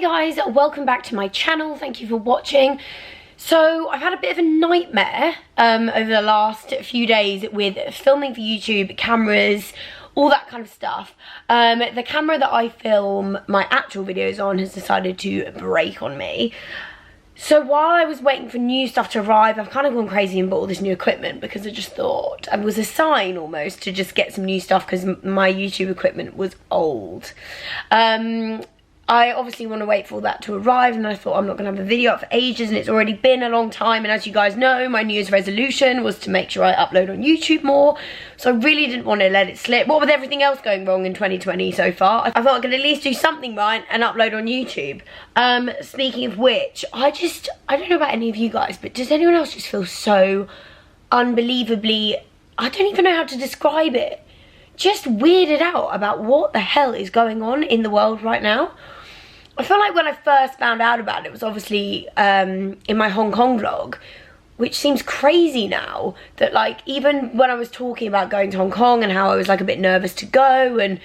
guys, welcome back to my channel. Thank you for watching. So I've had a bit of a nightmare over the last few days with filming for YouTube, cameras, all that kind of stuff. The camera that I film my actual videos on has decided to break on me. So while I was waiting for new stuff to arrive, I've kind of gone crazy and bought all this new equipment because I just thought it was a sign almost to just get some new stuff because my YouTube equipment was old. I obviously want to wait for all that to arrive, and I thought I'm not going to have a video up for ages, and it's already been a long time. And as you guys know, my New Year's resolution was to make sure I upload on YouTube more, so I really didn't want to let it slip. What with everything else going wrong in 2020 so far, I thought I could at least do something right and upload on YouTube. Speaking of which, I don't know about any of you guys, but does anyone else just feel so unbelievably, I don't even know how to describe it, just weirded out about what the hell is going on in the world right now? I feel like when I first found out about it, it was obviously in my Hong Kong vlog, which seems crazy now that, like, even when I was talking about going to Hong Kong and how I was like a bit nervous to go, and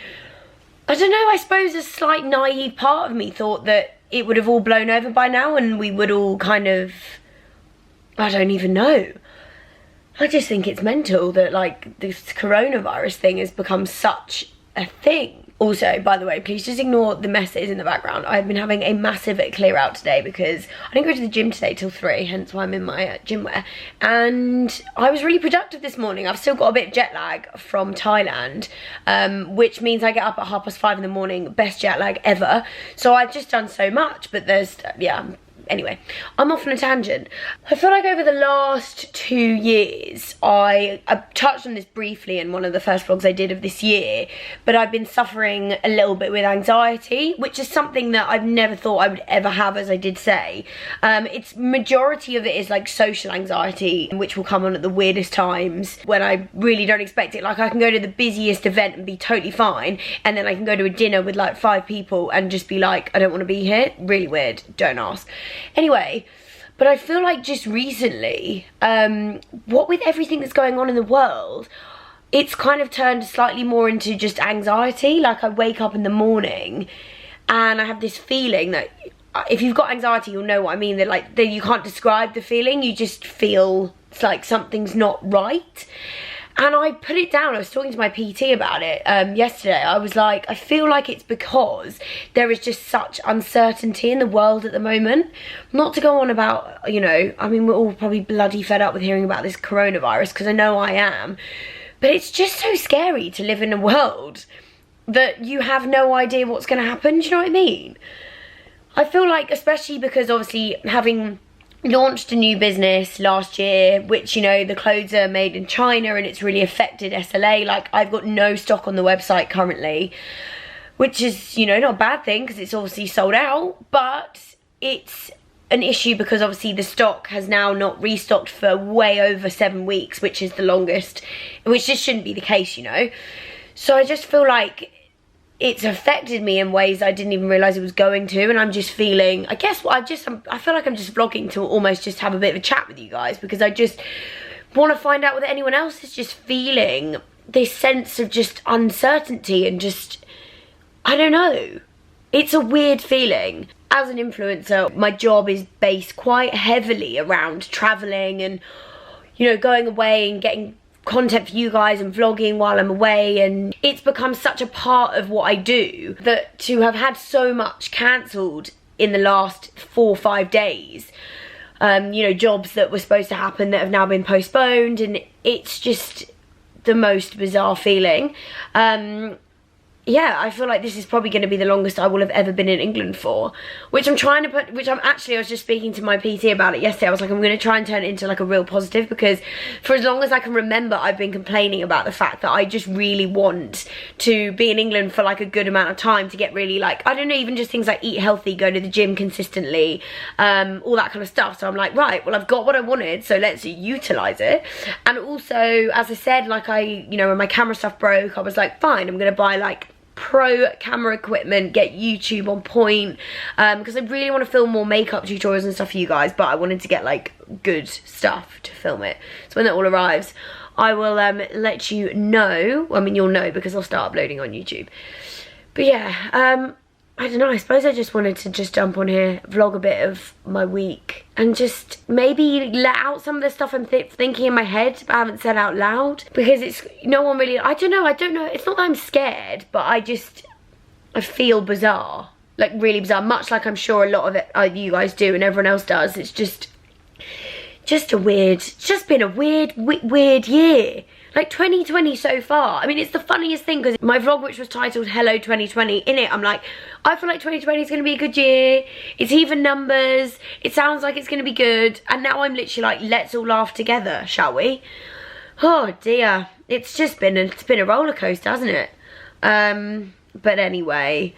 I don't know, I suppose a slight naive part of me thought that it would have all blown over by now and we would all kind of, I don't even know. I just think it's mental that, like, this coronavirus thing has become such a thing. Also, by the way, please just ignore the mess that is in the background. I've been having a massive clear out today because I didn't go to the gym today till 3, hence why I'm in my gym wear. And I was really productive this morning. I've still got a bit of jet lag from Thailand, which means I get up at 5:30 in the morning, best jet lag ever. So I've just done so much, but there's, yeah. Anyway, I'm off on a tangent. I feel like over the last 2 years, I touched on this briefly in one of the first vlogs I did of this year, but I've been suffering a little bit with anxiety, which is something that I've never thought I would ever have, as I did say. It's majority of it is like social anxiety, which will come on at the weirdest times when I really don't expect it. Like, I can go to the busiest event and be totally fine, and then I can go to a dinner with like 5 people and just be like, I don't want to be here. Really weird, don't ask. Anyway, but I feel like just recently, what with everything that's going on in the world, it's kind of turned slightly more into just anxiety. Like, I wake up in the morning and I have this feeling that, if you've got anxiety, you'll know what I mean, that like you can't describe the feeling, you just feel it's like something's not right. And I put it down. I was talking to my PT about it yesterday. I was like, I feel like it's because there is just such uncertainty in the world at the moment. Not to go on about, you know, I mean, we're all probably bloody fed up with hearing about this coronavirus, because I know I am. But it's just so scary to live in a world that you have no idea what's going to happen. Do you know what I mean? I feel like, especially because obviously having launched a new business last year, which, you know, the clothes are made in China and it's really affected SLA. Like, I've got no stock on the website currently, which is, you know, not a bad thing because it's obviously sold out, but it's an issue because obviously the stock has now not restocked for way over 7 weeks, which is the longest, which just shouldn't be the case, you know. So I just feel like it's affected me in ways I didn't even realise it was going to, and I'm just feeling, I guess I feel like I'm just vlogging to almost just have a bit of a chat with you guys, because I just want to find out whether anyone else is just feeling this sense of just uncertainty and just, I don't know. It's a weird feeling. As an influencer, my job is based quite heavily around travelling and, you know, going away and getting content for you guys and vlogging while I'm away, and it's become such a part of what I do that to have had so much cancelled in the last 4 or 5 days, you know, jobs that were supposed to happen that have now been postponed, and it's just the most bizarre feeling. Yeah, I feel like this is probably going to be the longest I will have ever been in England for, which I'm trying to put, I was just speaking to my PT about it yesterday. I was like, I'm going to try and turn it into like a real positive, because for as long as I can remember, I've been complaining about the fact that I just really want to be in England for like a good amount of time to get really, like, I don't know, even just things like eat healthy, go to the gym consistently, all that kind of stuff. So I'm like, right, well, I've got what I wanted, so let's utilise it. And also, as I said, like, you know, when my camera stuff broke, I was like, fine, I'm going to buy like pro camera equipment, get YouTube on point, because I really want to film more makeup tutorials and stuff for you guys, but I wanted to get like good stuff to film it. So when that all arrives, I will let you know. I mean, you'll know because I'll start uploading on YouTube. But yeah, I don't know, I suppose I just wanted to just jump on here, vlog a bit of my week, and just maybe let out some of the stuff I'm thinking in my head but I haven't said out loud, because it's, no one really, I don't know, it's not that I'm scared, but I feel bizarre, like really bizarre, much like I'm sure a lot of it you guys do and everyone else does. It's just it's just been a weird year. Like 2020 so far. I mean, it's the funniest thing because my vlog, which was titled Hello 2020, in it I'm like, I feel like 2020 is going to be a good year. It's even numbers. It sounds like it's going to be good. And now I'm literally like, let's all laugh together, shall we? Oh dear. It's been a roller coaster, hasn't it? But anyway,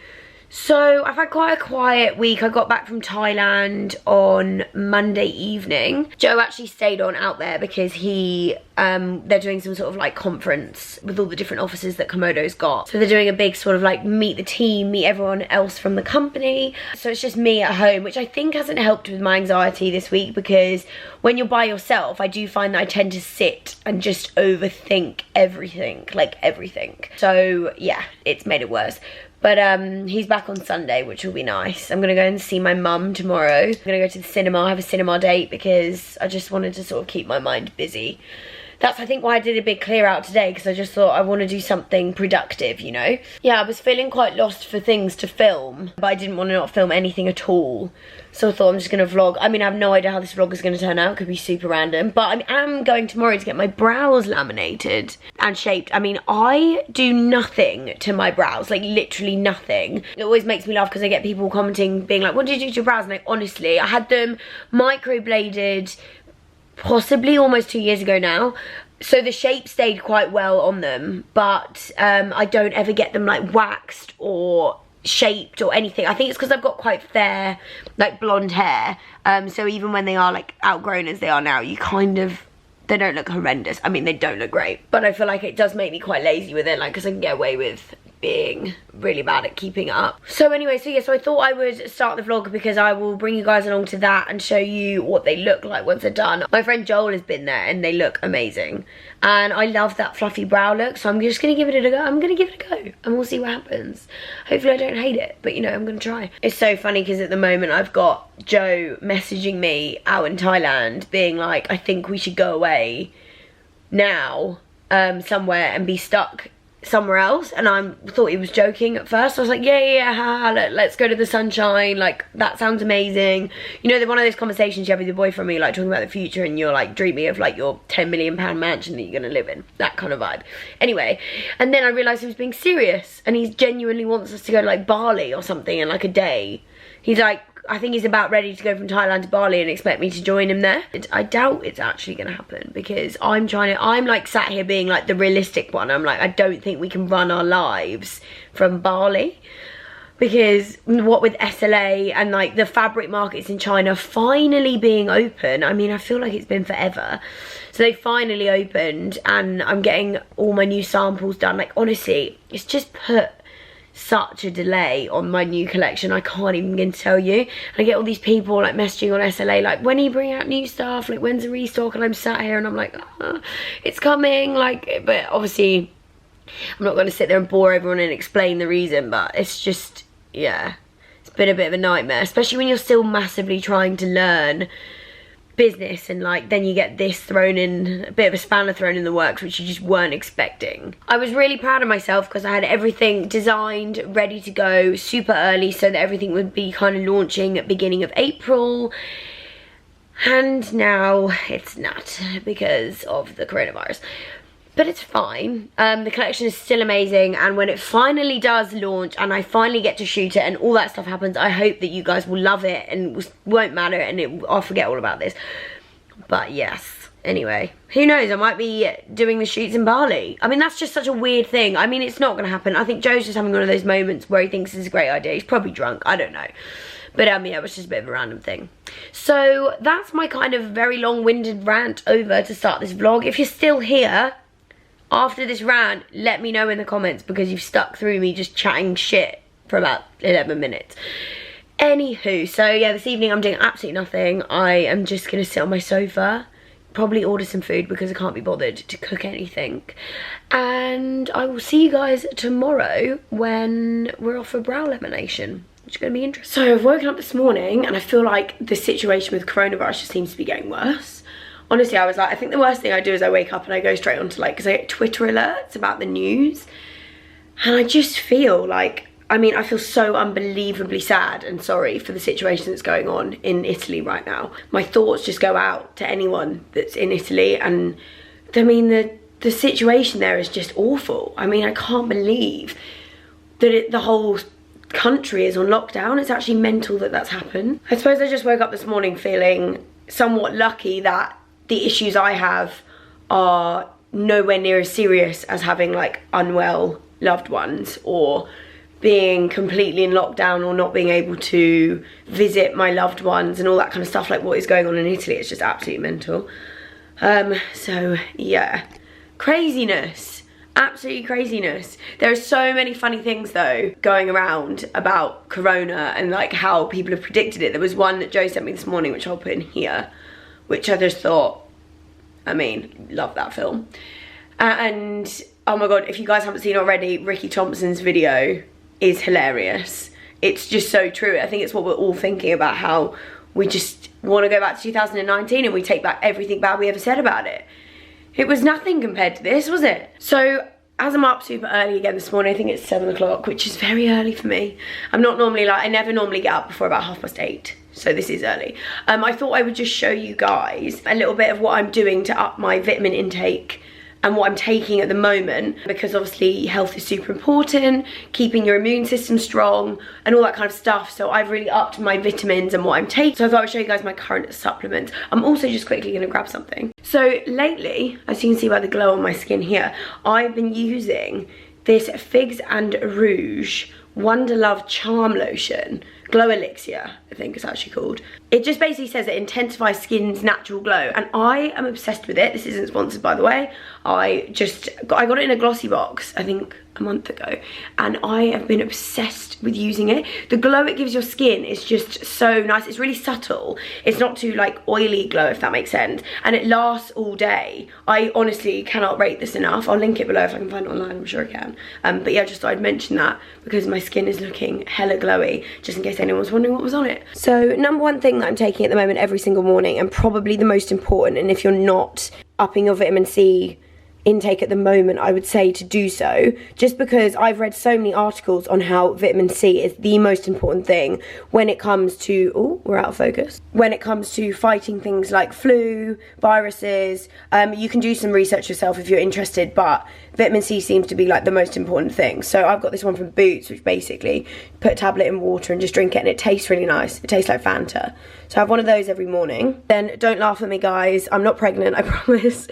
so I've had quite a quiet week. I got back from Thailand on Monday evening. Joe actually stayed on out there because they're doing some sort of like conference with all the different offices that Komodo's got. So they're doing a big sort of like meet the team, meet everyone else from the company. So it's just me at home, which I think hasn't helped with my anxiety this week, because when you're by yourself, I do find that I tend to sit and just overthink everything, like everything. So yeah, it's made it worse. But he's back on Sunday, which will be nice. I'm going to go and see my mum tomorrow. I'm going to go to the cinema, have a cinema date, because I just wanted to sort of keep my mind busy. That's, I think, why I did a big clear out today, because I just thought I want to do something productive, you know? Yeah, I was feeling quite lost for things to film, but I didn't want to not film anything at all. So I thought I'm just going to vlog. I mean, I have no idea how this vlog is going to turn out. It could be super random. But I am going tomorrow to get my brows laminated and shaped. I mean, I do nothing to my brows. Like, literally nothing. It always makes me laugh because I get people commenting, being like, what did you do to your brows? And like, honestly, I had them microbladed possibly almost 2 years ago now. So the shape stayed quite well on them. But I don't ever get them, like, waxed or shaped or anything. I think it's because I've got quite fair, like, blonde hair, so even when they are like outgrown as they are now, they don't look horrendous. I mean, they don't look great, but I feel like it does make me quite lazy with it, like, because I can get away with being really bad at keeping it up. So anyway, so yeah, so I thought I would start the vlog because I will bring you guys along to that and show you what they look like once they're done. My friend Joel has been there and they look amazing, and I love that fluffy brow look, so I'm just gonna give it a go. I'm gonna give it a go and we'll see what happens. Hopefully I don't hate it, but you know, I'm gonna try. It's so funny because at the moment I've got Joe messaging me out in Thailand being like, I think we should go away now somewhere and be stuck somewhere else, and I thought he was joking at first. I was like, yeah, let's go to the sunshine, like, that sounds amazing. You know, one of those conversations you have with your boyfriend, you're like talking about the future and you're like dreaming of like your £10 million mansion that you're gonna live in, that kind of vibe. Anyway, and then I realised he was being serious and he genuinely wants us to go to like Bali or something in like a day. He's like, I think he's about ready to go from Thailand to Bali and expect me to join him there. I doubt it's actually going to happen, because I'm like sat here being like the realistic one. I'm like, I don't think we can run our lives from Bali, because what with SLA and like the fabric markets in China finally being open, I mean, I feel like it's been forever. So they finally opened and I'm getting all my new samples done. Like, honestly, it's just put such a delay on my new collection, I can't even begin to tell you. And I get all these people like messaging on SLA like, when are you bringing out new stuff, like when's the restock? And I'm sat here and I'm like, it's coming, like, but obviously I'm not going to sit there and bore everyone and explain the reason, but it's just, yeah, it's been a bit of a nightmare, especially when you're still massively trying to learn business, and like then you get this thrown in, a bit of a spanner thrown in the works, which you just weren't expecting. I was really proud of myself because I had everything designed, ready to go super early, so that everything would be kind of launching at beginning of April, and now it's not because of the coronavirus. But it's fine. The collection is still amazing, and when it finally does launch and I finally get to shoot it and all that stuff happens, I hope that you guys will love it and won't matter, and I'll forget all about this. But yes, anyway, who knows, I might be doing the shoots in Bali. I mean, that's just such a weird thing. I mean, it's not going to happen. I think Joe's just having one of those moments where he thinks it's a great idea. He's probably drunk, I don't know. But yeah, it was just a bit of a random thing. So that's my kind of very long-winded rant over to start this vlog. If you're still here after this rant, let me know in the comments, because you've stuck through me just chatting shit for about 11 minutes. Anywho, so yeah, this evening I'm doing absolutely nothing. I am just going to sit on my sofa, probably order some food because I can't be bothered to cook anything. And I will see you guys tomorrow when we're off for brow lamination. which is going to be interesting. So I've woken up this morning and I feel like the situation with coronavirus just seems to be getting worse. Honestly, I was like, I think the worst thing I do is I wake up and I go straight onto like, because I get Twitter alerts about the news. And I just feel like, I mean, I feel so unbelievably sad and sorry for the situation that's going on in Italy right now. My thoughts just go out to anyone that's in Italy, and I mean, the situation there is just awful. I mean, I can't believe that the whole country is on lockdown. It's actually mental that that's happened. I suppose I just woke up this morning feeling somewhat lucky that the issues I have are nowhere near as serious as having like unwell loved ones, or being completely in lockdown, or not being able to visit my loved ones and all that kind of stuff. Like what is going on in Italy, it's just absolutely mental. So yeah, craziness, absolutely craziness. There are so many funny things though going around about corona and like how people have predicted it. There was one that Joe sent me this morning, which I'll put in here, which I just thought, I mean, love that film. And oh my god, if you guys haven't seen already, Ricky Thompson's video is hilarious. It's just so true. I think it's what we're all thinking about, how we just want to go back to 2019 and we take back everything bad we ever said about it. It was nothing compared to this, was it? So as I'm up super early again this morning, I think it's 7 o'clock, which is very early for me. I'm not normally like, I never normally get up before about 8:30. So this is early. I thought I would just show you guys a little bit of what I'm doing to up my vitamin intake and what I'm taking at the moment, because obviously health is super important, keeping your immune system strong and all that kind of stuff. So I've really upped my vitamins and what I'm taking. So I thought I'd show you guys my current supplements. I'm also just quickly gonna grab something. So lately, as you can see by the glow on my skin here, I've been using this Figs and Rouge Wonder Love Charm Lotion. Glow Elixir, I think it's actually called. It just basically says it intensifies skin's natural glow, and I am obsessed with it. This isn't sponsored, by the way. I got it in a glossy box, I think a month ago, and I have been obsessed with using it. The glow it gives your skin is just so nice. It's really subtle. It's not too like oily glow, if that makes sense, and it lasts all day. I honestly cannot rate this enough. I'll link it below if I can find it online, I'm sure I can. But yeah, just thought I'd mention that because my skin is looking hella glowy, just in case anyone was wondering what was on it. So number one thing that I'm taking at the moment every single morning, and probably the most important, and if you're not upping your vitamin C intake at the moment, I would say to do so, just because I've read so many articles on how vitamin C is the most important thing when it comes to, oh, we're out of focus, when it comes to fighting things like flu, viruses. You can do some research yourself if you're interested, but vitamin C seems to be like the most important thing. So I've got this one from Boots, which basically put a tablet in water and just drink it, and it tastes really nice. It tastes like Fanta. So I have one of those every morning. Then don't laugh at me, guys, I'm not pregnant, I promise.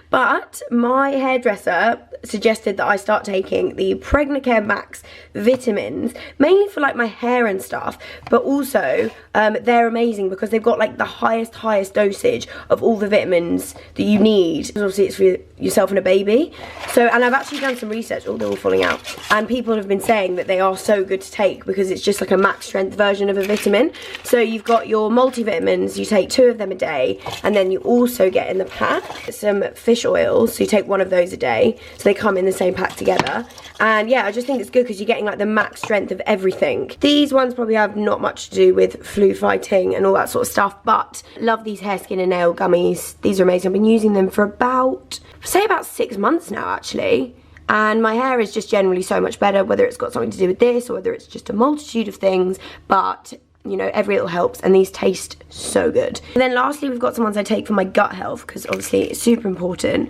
But my hairdresser suggested that I start taking the Pregnacare Max vitamins, mainly for like my hair and stuff, but also they're amazing because they've got like the highest dosage of all the vitamins that you need. Obviously it's for yourself and a baby. So, and I've actually done some research, oh, they're all falling out, and people have been saying that they are so good to take because it's just like a max strength version of a vitamin. So you've got your multivitamins, you take 2 of them a day, and then you also get in the pack some fish oils, so you take 1 of those a day, so they come in the same pack together. And yeah, I just think it's good because you're getting like the max strength of everything. These ones probably have not much to do with flu fighting and all that sort of stuff, but love these hair, skin and nail gummies. These are amazing. I've been using them for about 6 months now actually, and my hair is just generally so much better, whether it's got something to do with this or whether it's just a multitude of things, but you know, every little helps, and these taste so good. And then lastly, we've got some ones I take for my gut health, because obviously it's super important.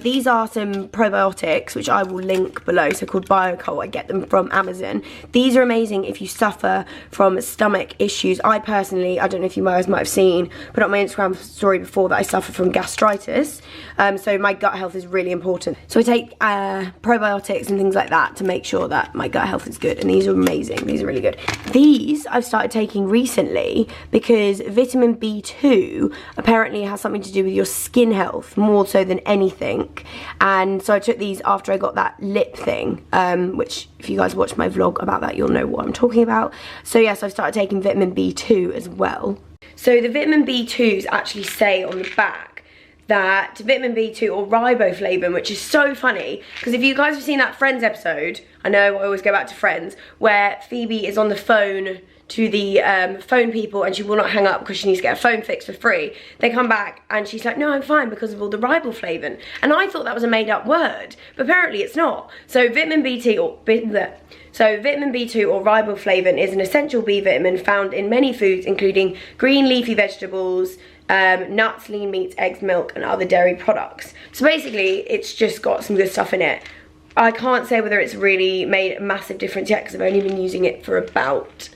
These are some probiotics, which I will link below, so called Biocol. I get them from Amazon. These are amazing if you suffer from stomach issues. I personally, I don't know if you guys might have seen, put up my Instagram story before that I suffer from gastritis. So my gut health is really important. So I take probiotics and things like that to make sure that my gut health is good, and these are amazing. These are really good. These I've started taking recently because vitamin B2 apparently has something to do with your skin health more so than anything, and so I took these after I got that lip thing, which if you guys watch my vlog about that you'll know what I'm talking about. So yes, I've started taking vitamin B2 as well. So the vitamin B2s actually say on the back that vitamin B2 or riboflavin, which is so funny because if you guys have seen that Friends episode, I know I always go back to Friends, where Phoebe is on the phone to the phone people and she will not hang up because she needs to get a phone fixed for free. They come back and she's like, no, I'm fine because of all the riboflavin. And I thought that was a made up word, but apparently it's not. So vitamin B2 or riboflavin is an essential B vitamin found in many foods, including green leafy vegetables, nuts, lean meats, eggs, milk, and other dairy products. So basically, it's just got some good stuff in it. I can't say whether it's really made a massive difference yet because I've only been using it for about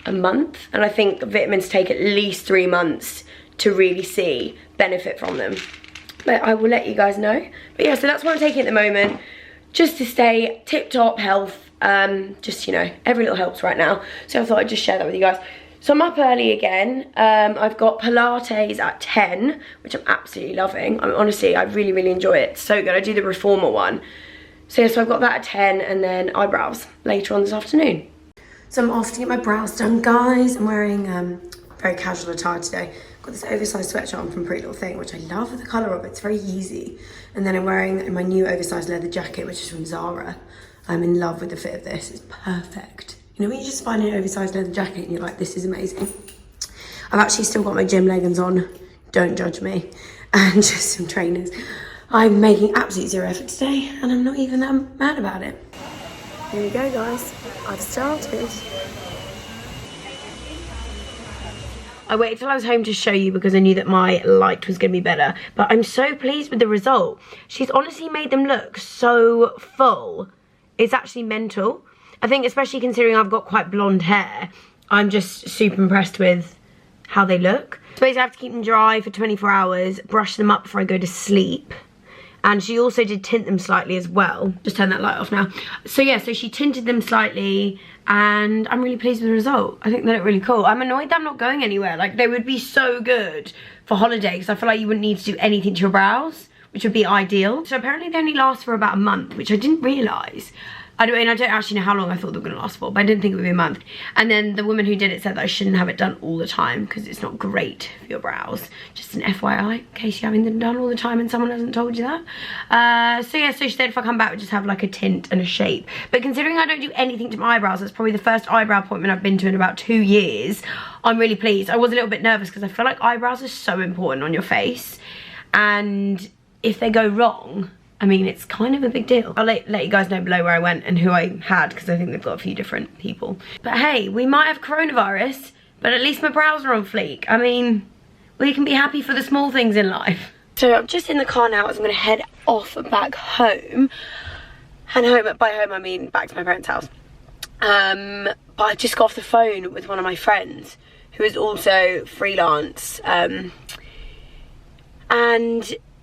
a month, and I think vitamins take at least 3 months to really see benefit from them. But I will let you guys know. But yeah, so that's what I'm taking at the moment, just to stay tip-top health. Just, you know, every little helps right now. So I thought I'd just share that with you guys. So I'm up early again. I've got Pilates at 10, which I'm absolutely loving. Honestly, I really, really enjoy it. It's so good. I do the reformer one. So yeah, so I've got that at 10, and then eyebrows later on this afternoon. So I'm off to get my brows done, guys. I'm wearing very casual attire today. Got this oversized sweatshirt on from Pretty Little Thing, which I love the colour of. It's very easy. And then I'm wearing my new oversized leather jacket, which is from Zara. I'm in love with the fit of this. It's perfect. You know when you just find an oversized leather jacket and you're like, this is amazing. I've actually still got my gym leggings on. Don't judge me. And just some trainers. I'm making absolutely zero effort today, and I'm not even that mad about it. Here we go, guys. I've started. I waited till I was home to show you because I knew that my light was going to be better. But I'm so pleased with the result. She's honestly made them look so full. It's actually mental. I think especially considering I've got quite blonde hair, I'm just super impressed with how they look. So basically I have to keep them dry for 24 hours, brush them up before I go to sleep. And she also did tint them slightly as well. Just turn that light off now. So yeah, so she tinted them slightly and I'm really pleased with the result. I think they look really cool. I'm annoyed that I'm not going anywhere. Like, they would be so good for holidays. I feel like you wouldn't need to do anything to your brows, which would be ideal. So apparently they only last for about a month, which I didn't realise. I don't actually know how long I thought they were going to last for, but I didn't think it would be a month. And then the woman who did it said that I shouldn't have it done all the time because it's not great for your brows. Just an FYI, in case you're having them done all the time and someone hasn't told you that. So yeah, so she said if I come back, we just have like a tint and a shape. But considering I don't do anything to my eyebrows, it's probably the first eyebrow appointment I've been to in about 2 years. I'm really pleased. I was a little bit nervous because I feel like eyebrows are so important on your face. And if they go wrong, I mean, it's kind of a big deal. I'll let you guys know below where I went and who I had because I think they've got a few different people. But hey, we might have coronavirus, but at least my brows are on fleek. I mean, we can be happy for the small things in life. So I'm just in the car now as I'm going to head off back home. And by home I mean back to my parents' house. But I just got off the phone with one of my friends who is also freelance. And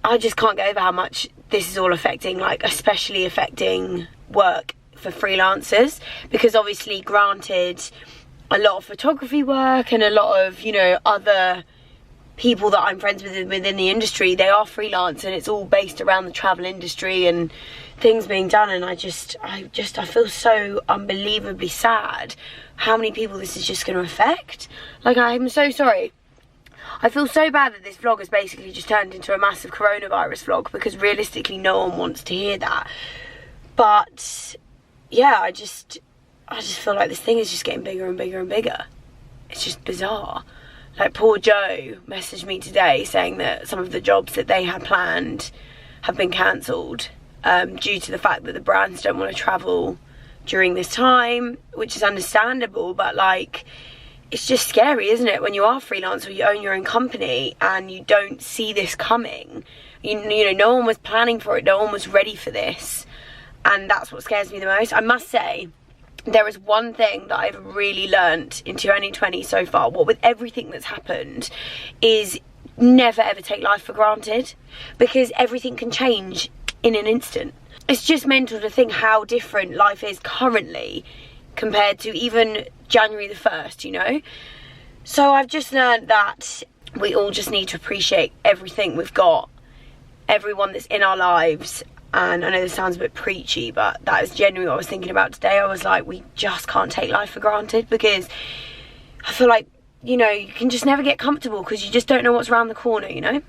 I just can't get over how much this is all affecting, like especially affecting work for freelancers, because obviously granted a lot of photography work and a lot of, you know, other people that I'm friends with within the industry, they are freelance and it's all based around the travel industry and things being done. And I feel so unbelievably sad how many people this is just going to affect. Like, I'm so sorry. I feel so bad that this vlog has basically just turned into a massive coronavirus vlog, because realistically no one wants to hear that. But yeah, I just feel like this thing is just getting bigger and bigger and bigger. It's just bizarre. Like, poor Joe messaged me today saying that some of the jobs that they had planned have been cancelled due to the fact that the brands don't want to travel during this time, which is understandable, but like, it's just scary, isn't it, when you are freelance or you own your own company and you don't see this coming. You know, no one was planning for it, no one was ready for this, and that's what scares me the most. I must say, there is one thing that I've really learnt in 2020 so far, what with everything that's happened, is never ever take life for granted, because everything can change in an instant. It's just mental to think how different life is currently compared to even January the 1st, you know? So I've just learned that we all just need to appreciate everything we've got, everyone that's in our lives. And I know this sounds a bit preachy, but that is genuinely what I was thinking about today. I was like, we just can't take life for granted, because I feel like you know, you can just never get comfortable because you just don't know what's around the corner, you know.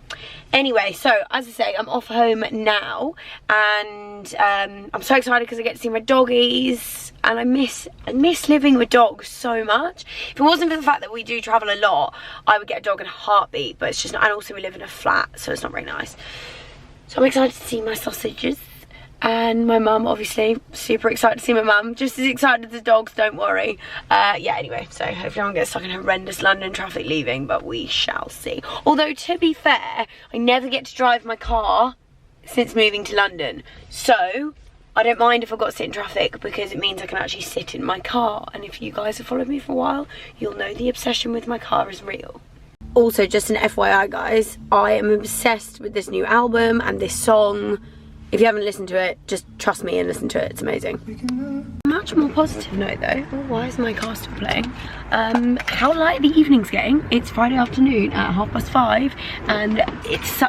Anyway, so as I say, I'm off home now, and I'm so excited because I get to see my doggies, and I miss living with dogs so much. If it wasn't for the fact that we do travel a lot, I would get a dog in a heartbeat, but it's just not, and also we live in a flat, so it's not very nice. So I'm excited to see my sausages. And my mum, obviously, super excited to see my mum. Just as excited as the dogs, don't worry. Yeah, anyway, so hopefully I won't get stuck in horrendous London traffic leaving, but we shall see. Although, to be fair, I never get to drive my car since moving to London. So, I don't mind if I've got to sit in traffic because it means I can actually sit in my car. And if you guys have followed me for a while, you'll know the obsession with my car is real. Also, just an FYI, guys, I am obsessed with this new album and this song. If you haven't listened to it, just trust me and listen to it. It's amazing. Much more positive note though. Oh, why is my car still playing? How light the evening's getting. It's Friday afternoon at 5:30 and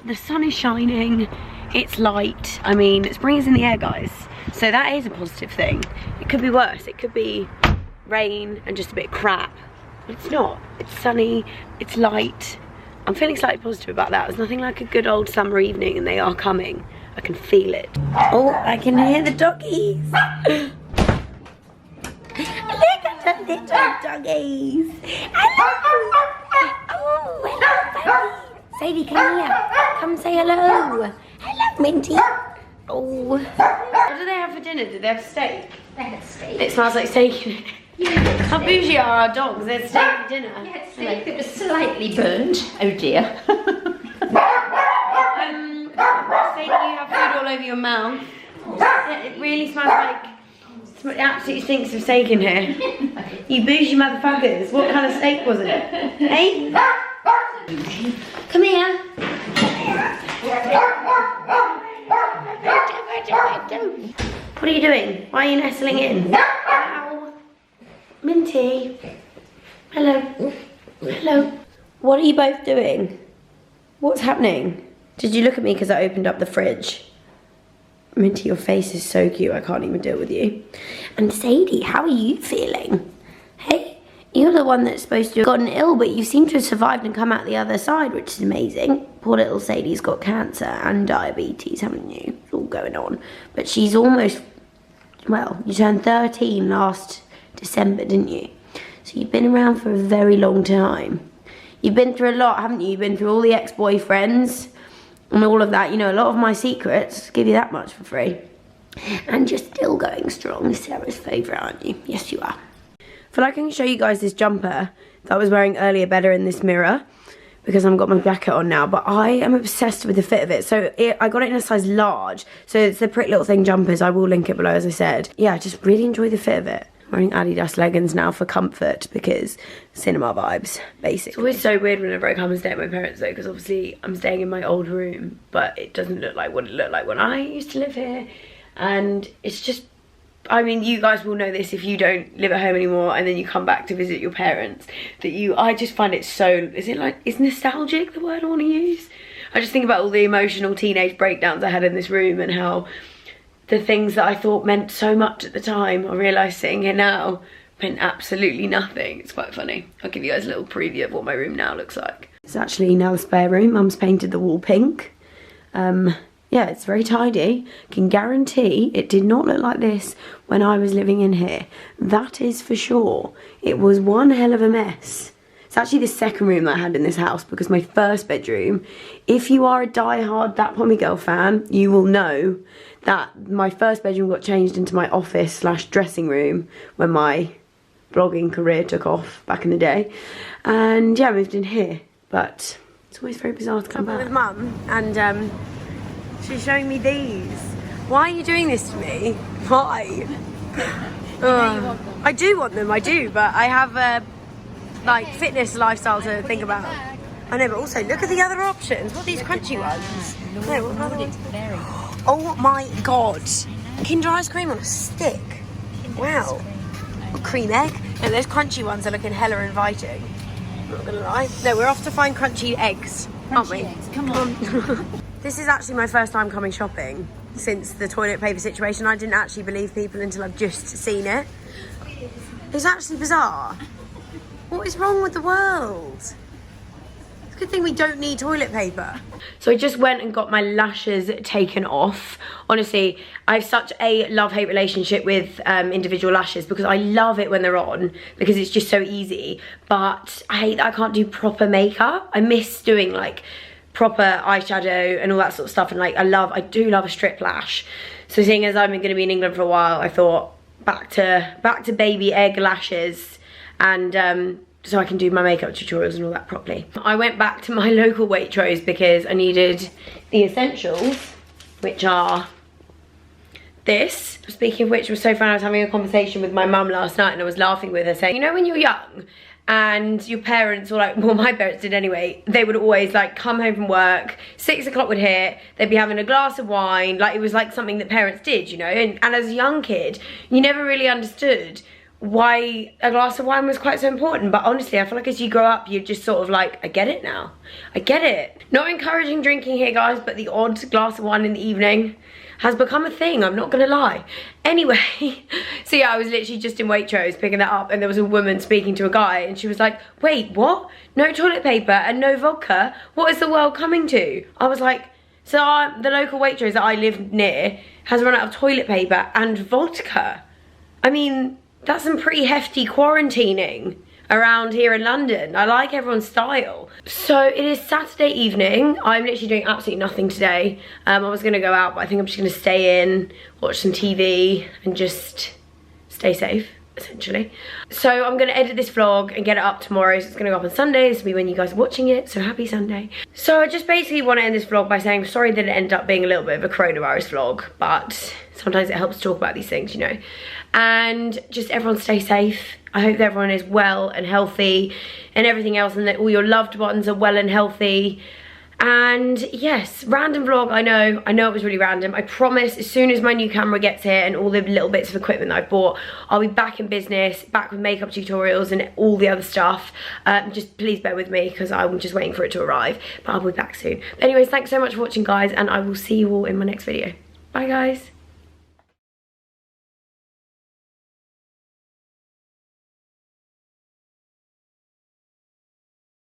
the sun is shining. It's light. I mean, spring is in the air, guys. So that is a positive thing. It could be worse. It could be rain and just a bit crap. But it's not. It's sunny. It's light. I'm feeling slightly positive about that. There's nothing like a good old summer evening, and they are coming. I can feel it. Oh, I can hear the doggies. Look at the little doggies. Hello. Oh, hello, Sadie. Sadie, come here. Come say hello. Hello, Minty. Oh. What do they have for dinner? Did they have steak? They had steak. It smells like steak in it. How bougie are our dogs? They had steak for dinner. Yeah, steak that was slightly burnt. Oh dear. Sadie, you have food all over your mouth. Yeah, it really smells like... It absolutely stinks of steak in here. You bougie motherfuckers. What kind of steak was it? Hey? Come here. What are you doing? Why are you nestling in? Ow. Minty. Hello. Hello. What are you both doing? What's happening? Did you look at me because I opened up the fridge? Minty, your face is so cute. I can't even deal with you. And Sadie, how are you feeling? Hey, you're the one that's supposed to have gotten ill, but you seem to have survived and come out the other side, which is amazing. Poor little Sadie's got cancer and diabetes, haven't you? It's all going on. But she's almost, well, you turned 13 last December, didn't you? So you've been around for a very long time. You've been through a lot, haven't you? You've been through all the ex-boyfriends and all of that. You know, a lot of my secrets, give you that much for free. And you're still going strong. Sarah's favourite, aren't you? Yes, you are. I feel like I can show you guys this jumper that I was wearing earlier better in this mirror because I've got my jacket on now, but I am obsessed with the fit of it. So I got it in a size large. So it's the Pretty Little Thing jumpers. I will link it below, as I said. Yeah, I just really enjoy the fit of it. Wearing Adidas leggings now for comfort because cinema vibes, basically. It's always so weird whenever I come and stay at my parents' though, because obviously I'm staying in my old room, but it doesn't look like what it looked like when I used to live here. And it's just, I mean, you guys will know this if you don't live at home anymore and then you come back to visit your parents, that I just find it so, is nostalgic the word I want to use? I just think about all the emotional teenage breakdowns I had in this room and how the things that I thought meant so much at the time, I realise sitting here now, meant absolutely nothing. It's quite funny. I'll give you guys a little preview of what my room now looks like. It's actually now the spare room. Mum's painted the wall pink. Yeah, it's very tidy. Can guarantee it did not look like this when I was living in here. That is for sure. It was one hell of a mess. It's actually the second room that I had in this house because my first bedroom, if you are a die-hard That Pommy Girl fan, you will know that my first bedroom got changed into my office / dressing room when my blogging career took off back in the day. And yeah, I moved in here, but it's always very bizarre to come back. I'm with Mum and she's showing me these. Why are you doing this to me? Why? I do want them, I do, but I have a fitness lifestyle to think about. I know, but also look at the other options. What are these crunchy ones? No, what other ones? Oh my god. Kinder ice cream on a stick. Wow. Cream egg. And those crunchy ones are looking hella inviting. I'm not gonna lie. No, we're off to find crunchy eggs, aren't we? Eggs. Come on. This is actually my first time coming shopping since the toilet paper situation. I didn't actually believe people until I've just seen it. It's actually bizarre. What is wrong with the world? It's a good thing we don't need toilet paper. So I just went and got my lashes taken off. Honestly, I have such a love-hate relationship with individual lashes because I love it when they're on because it's just so easy. But I hate that I can't do proper makeup. I miss doing like proper eyeshadow and all that sort of stuff, and like I do love a strip lash. So seeing as I'm going to be in England for a while, I thought back to baby egg lashes, and so I can do my makeup tutorials and all that properly. I went back to my local Waitrose because I needed the essentials, which are this. Speaking of which, it was so fun, I was having a conversation with my mum last night and I was laughing with her saying, you know when you're young and your parents, or like, well my parents did anyway, they would always like come home from work, 6 o'clock would hit, they'd be having a glass of wine, like it was like something that parents did, you know, and as a young kid, you never really understood why a glass of wine was quite so important. But honestly, I feel like as you grow up, you're just sort of like, I get it now. I get it. Not encouraging drinking here, guys, but the odd glass of wine in the evening has become a thing, I'm not gonna lie. Anyway, so yeah, I was literally just in Waitrose picking that up, and there was a woman speaking to a guy, and she was like, wait, what? No toilet paper and no vodka? What is the world coming to? I was like, so the local Waitrose that I live near has run out of toilet paper and vodka. I mean, that's some pretty hefty quarantining around here in London. I like everyone's style. So it is Saturday evening. I'm literally doing absolutely nothing today. I was gonna go out, but I think I'm just gonna stay in, watch some TV, and just stay safe, essentially. So I'm gonna edit this vlog and get it up tomorrow. So it's gonna go up on Sunday. This will be when you guys are watching it, so happy Sunday. So I just basically wanna end this vlog by saying sorry that it ended up being a little bit of a coronavirus vlog, but sometimes it helps to talk about these things, you know. And just everyone stay safe. I hope that everyone is well and healthy and everything else, and that all your loved ones are well and healthy. And yes, random vlog, I know it was really random. I promise as soon as my new camera gets here and all the little bits of equipment that I bought, I'll be back in business, back with makeup tutorials and all the other stuff. Just please bear with me because I'm just waiting for it to arrive, but I'll be back soon. But anyways, thanks so much for watching, guys, and I will see you all in my next video. Bye, guys.